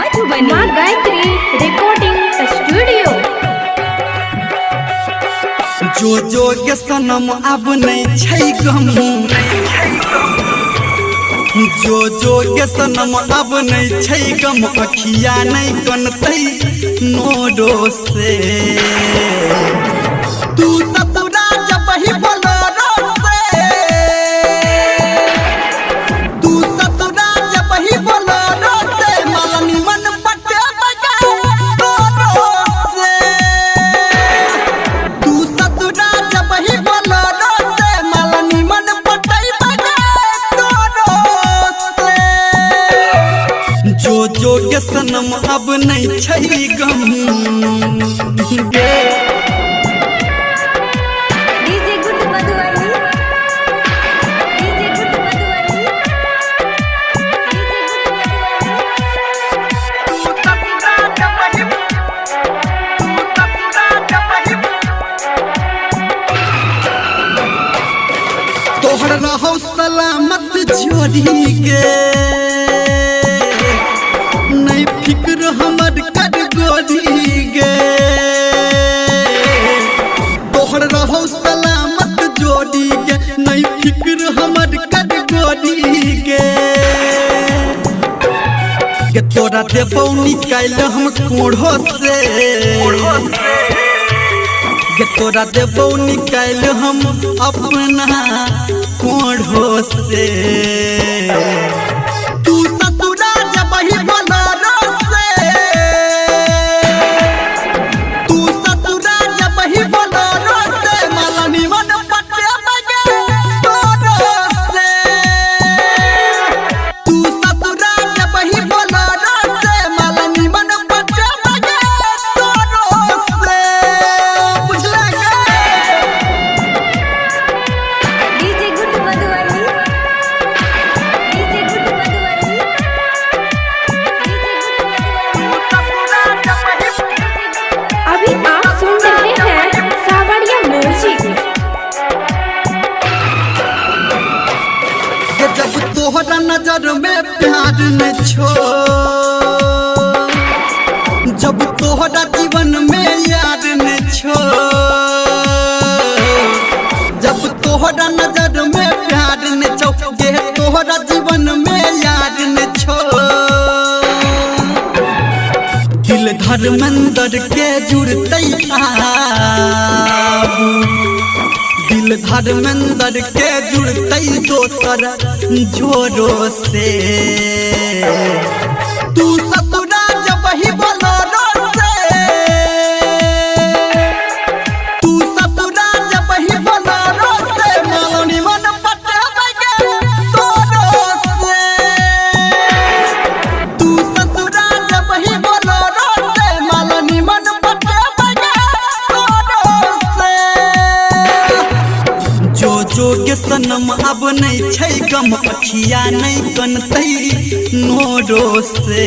मधुबनी माँ Gayatri recording studio. जो जो के सनम अब नहीं छै गम, जो जो के सनम अब नहीं छै गम, अखिया नहीं कनतै नोडो से। तू ससुरा जब ही बोलो से, तू ससुरा जब ही बोलो से, मालनी मन पटे बगा तोरो से। तू ससुरा जब ही बोलो से, मालनी मन पटे बगा तोरो से। जो जो के सनम अब नहीं छै गम गे। DJ good Madhubani, DJ good Madhubani, तोहर रहो सलामत जोड़ी के, नहीं फिक्र हमर कर गोरी गे। तोहर रहो सलामत जोड़ी के, नहीं फिक्र हमर कर गोरी गे। के तोरा देबौ निकाल हम कोढ़ो से, के तोरा देबौ निकाल हम अपना कोढ़ो से। तू ससुरा जब ही बोलो से, तू ससुरा जब ही बोलो से, मालनी मन पटे बगे तोरो से। तू ससुरा जब ही बोलो से, मालनी मन पटे बगे तोरो से। बुझला DJ good Madhubani, DJ good Madhubani, अभी आप सुन रहे हैं सावरिया म्यूजिक। कि जब तोहरा नजर में प्यार न छो, जब तोहरा जीवन में यार न छो, जब तोहरा नजर में प्यार न छो, गे तोहरा जीवन में यार न छो। दिल धर्मेंद्र के जुड़तै आब, दिल धर्मेंद्र के जुड़तै दोसर जोरो से। तू ससुरा जब ही बोलो से, तू ससुरा जब ही बोलो से, मालनी मन पटे बगे तोरो से। तू ससुरा जब ही बोलो से, मालनी मन पटे बगे तोरो से। जो जो के सनम अब नहीं छै गम, अखिया नहीं कनतै नोरो से।